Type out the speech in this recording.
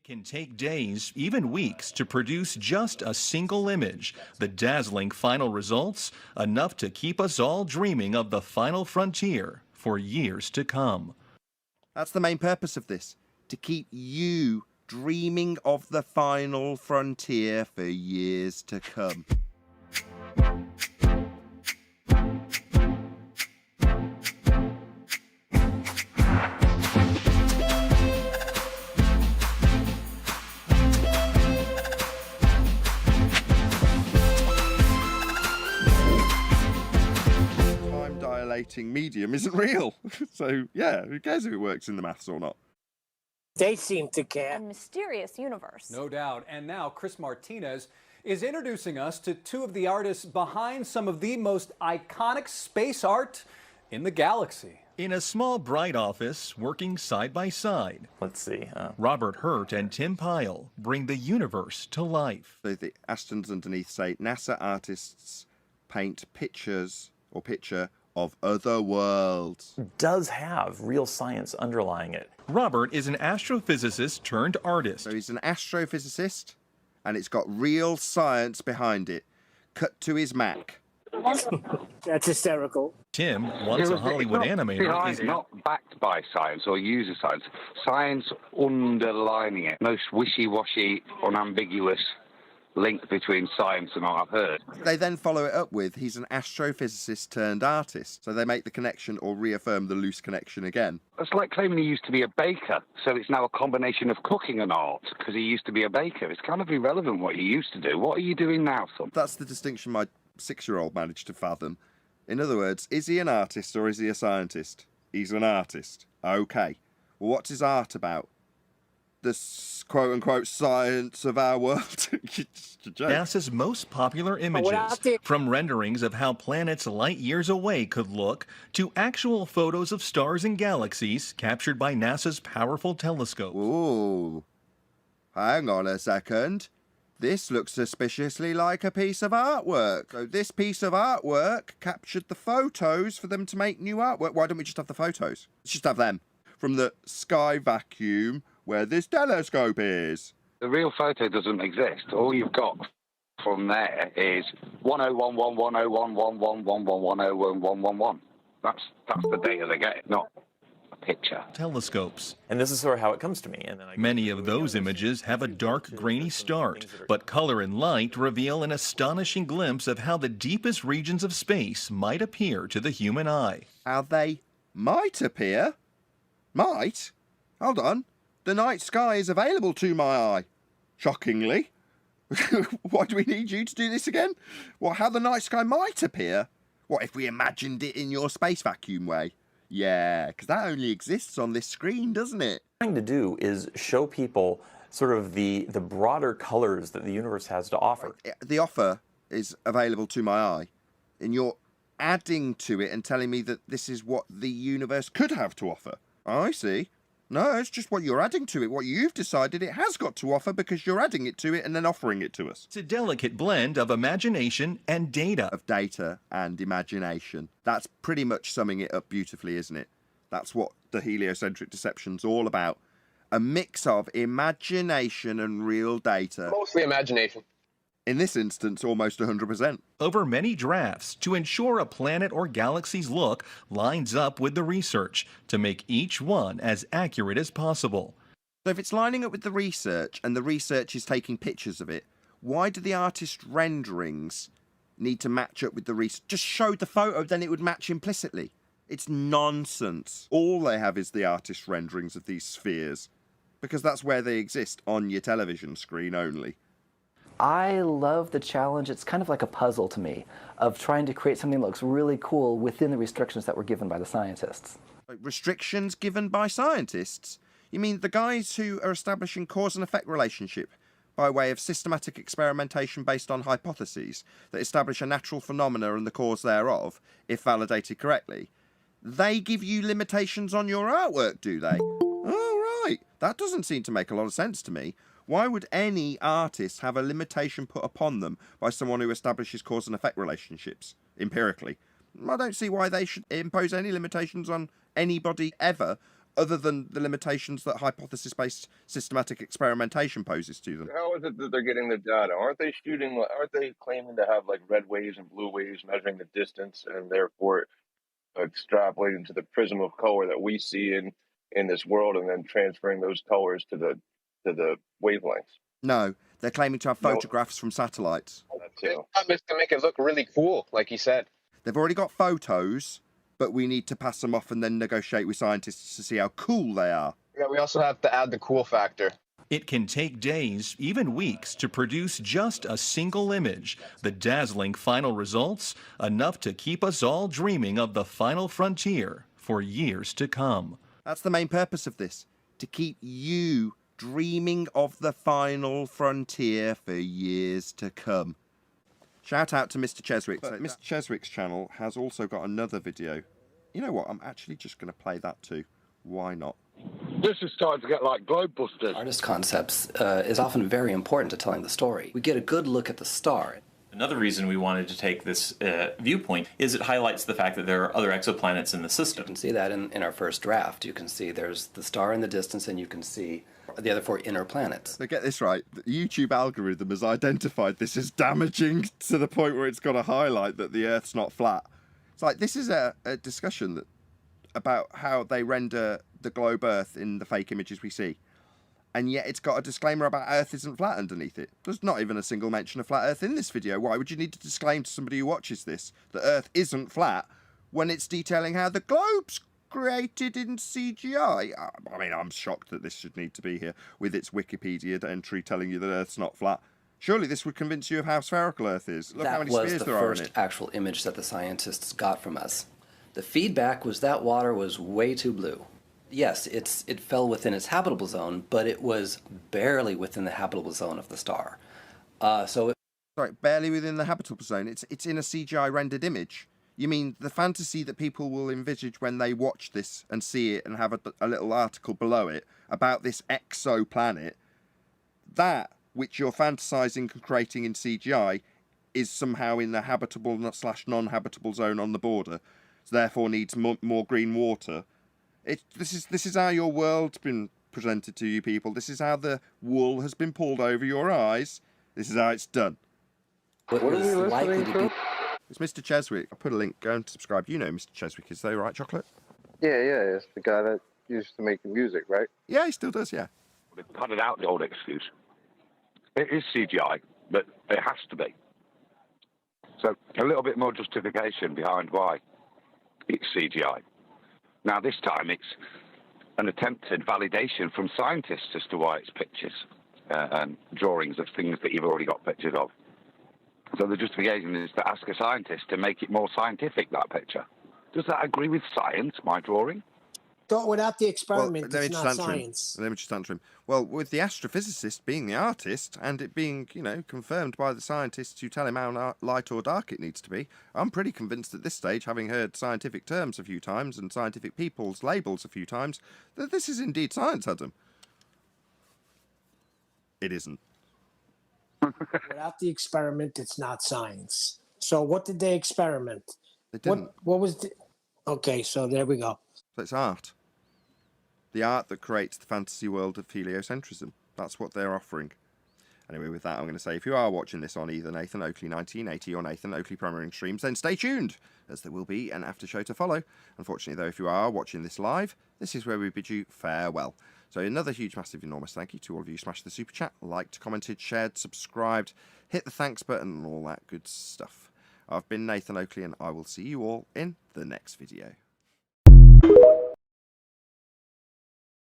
Can take days, even weeks, to produce just a single image. The dazzling final results, enough to keep us all dreaming of the final frontier for years to come. That's the main purpose of this, to keep you dreaming of the final frontier for years to come. Time-dilating medium isn't real. So, yeah, who cares if it works in the maths or not? They seem to care. A mysterious universe. No doubt. And now Chris Martinez is introducing us to two of the artists behind some of the most iconic space art in the galaxy. In a small, bright office, working side by side, Let's see. Robert Hurt and Tim Pyle bring the universe to life. So the Astons underneath say, NASA artists paint pictures or picture of other worlds. Does have real science underlying it. Robert is an astrophysicist turned artist. So he's an astrophysicist, and it's got real science behind it, cut to his Mac. That's hysterical. Tim, once a Hollywood animator, is not backed by science or user science. Science underlining it. Most wishy-washy, unambiguous link between science and what I've heard. They then follow it up with, he's an astrophysicist turned artist. So they make the connection or reaffirm the loose connection again. It's like claiming he used to be a baker, so it's now a combination of cooking and art, because he used to be a baker. It's kind of irrelevant what you used to do. What are you doing now, son? That's the distinction my 6-year-old managed to fathom. In other words, is he an artist or is he a scientist? He's an artist. Okay. Well, what's his art about? The quote-unquote science of our world. NASA's most popular images, from renderings of how planets light years away could look to actual photos of stars and galaxies captured by NASA's powerful telescope. Ooh, hang on a second. This looks suspiciously like a piece of artwork. So this piece of artwork captured the photos for them to make new artwork. Why don't we just have the photos? Let's just have them. From the sky vacuum where this telescope is. The real photo doesn't exist. All you've got from there is 1011101111111111. That's the data they get, not a picture. Telescopes. And this is sort of how it comes to me. And then Many of those images have a dark, grainy start, but color and light reveal an astonishing glimpse of how the deepest regions of space might appear to the human eye. How they might appear? Might? Hold on. The night sky is available to my eye. Shockingly. Why do we need you to do this again? What, how the night sky might appear? What if we imagined it in your space vacuum way? Yeah, because that only exists on this screen, doesn't it? What I'm trying to do is show people sort of the broader colors that the universe has to offer. The offer is available to my eye, and you're adding to it and telling me that this is what the universe could have to offer. I see. No, it's just what you're adding to it, what you've decided it has got to offer because you're adding it to it and then offering it to us. It's a delicate blend of imagination and data. Of data and imagination. That's pretty much summing it up beautifully, isn't it? That's what the heliocentric deception's all about. A mix of imagination and real data. Mostly imagination. In this instance, almost 100%. Over many drafts to ensure a planet or galaxy's look lines up with the research to make each one as accurate as possible. So if it's lining up with the research and the research is taking pictures of it, why do the artist renderings need to match up with the research? Just show the photo, then it would match implicitly. It's nonsense. All they have is the artist renderings of these spheres, because that's where they exist, on your television screen only. I love the challenge. It's kind of like a puzzle to me of trying to create something that looks really cool within the restrictions that were given by the scientists. Restrictions given by scientists? You mean the guys who are establishing cause and effect relationship by way of systematic experimentation based on hypotheses that establish a natural phenomena and the cause thereof, if validated correctly? They give you limitations on your artwork, do they? Oh, right. That doesn't seem to make a lot of sense to me. Why would any artist have a limitation put upon them by someone who establishes cause and effect relationships empirically? I don't see why they should impose any limitations on anybody ever other than the limitations that hypothesis-based systematic experimentation poses to them. How is it that they're getting the data? Aren't they claiming to have like red waves and blue waves measuring the distance and therefore extrapolating to the prism of color that we see in this world and then transferring those colors to the wavelengths? No, they're claiming to have photographs from satellites. That too. It's to make it look really cool, like you said. They've already got photos, but we need to pass them off and then negotiate with scientists to see how cool they are. Yeah, we also have to add the cool factor. It can take days, even weeks, to produce just a single image. The dazzling final results, enough to keep us all dreaming of the final frontier for years to come. That's the main purpose of this, to keep you dreaming of the final frontier for years to come. Shout out to Mr. Cheswick. Mr. Cheswick's channel has also got another video. You know what? I'm actually just going to play that too. Why not? This is starting to get like Globebusters. Artist concepts is often very important to telling the story. We get a good look at the star. Another reason we wanted to take this viewpoint is it highlights the fact that there are other exoplanets in the system. You can see that in our first draft. You can see there's the star in the distance, and you can see the other 4 inner planets. So get this right, the YouTube algorithm has identified this as damaging to the point where it's got to highlight that the Earth's not flat. It's like, this is a discussion about how they render the globe Earth in the fake images we see. And yet it's got a disclaimer about Earth isn't flat underneath it. There's not even a single mention of flat Earth in this video. Why would you need to disclaim to somebody who watches this that Earth isn't flat when it's detailing how the globe's created in CGI? I mean, I'm shocked that this should need to be here with its Wikipedia entry telling you that Earth's not flat. Surely this would convince you of how spherical Earth is. Look how many spheres there are in it. That was the first actual image that the scientists got from us. The feedback was that water was way too blue. Yes, it fell within its habitable zone, but it was barely within the habitable zone of the star. Sorry, barely within the habitable zone. It's in a CGI rendered image. You mean the fantasy that people will envisage when they watch this and see it and have a little article below it about this exoplanet, that which you're fantasizing and creating in CGI is somehow in the habitable / non-habitable zone on the border, so therefore needs more green water. This is how your world's been presented to you people. This is how the wool has been pulled over your eyes. This is how it's done. What are we listening to? It's Mr. Cheswick. I put a link. Go and subscribe. You know Mr. Cheswick is though, right, Chocolate? Yeah, it's the guy that used to make the music, right? Yeah, he still does, yeah. They've cut it out, the old excuse. It is CGI, but it has to be. So a little bit more justification behind why it's CGI. Now, this time it's an attempted validation from scientists as to why it's pictures and drawings of things that you've already got pictures of. So the justification is to ask a scientist to make it more scientific, that picture. Does that agree with science, my drawing? Without the experiment, it's not science. Let me just answer him. Well, with the astrophysicist being the artist and it being, confirmed by the scientists who tell him how light or dark it needs to be, I'm pretty convinced at this stage, having heard scientific terms a few times and scientific people's labels a few times, that this is indeed science, Adam. It isn't. Without the experiment, it's not science. So what did they experiment? They didn't. What was the... Okay, so there we go. So it's art. The art that creates the fantasy world of heliocentrism. That's what they're offering. Anyway, with that, I'm going to say, if you are watching this on either Nathan Oakley 1980 or Nathan Oakley Premiering Streams, then stay tuned, as there will be an after show to follow. Unfortunately, though, if you are watching this live, this is where we bid you farewell. So another huge, massive, enormous thank you to all of you who smashed the super chat, liked, commented, shared, subscribed, hit the thanks button, and all that good stuff. I've been Nathan Oakley, and I will see you all in the next video.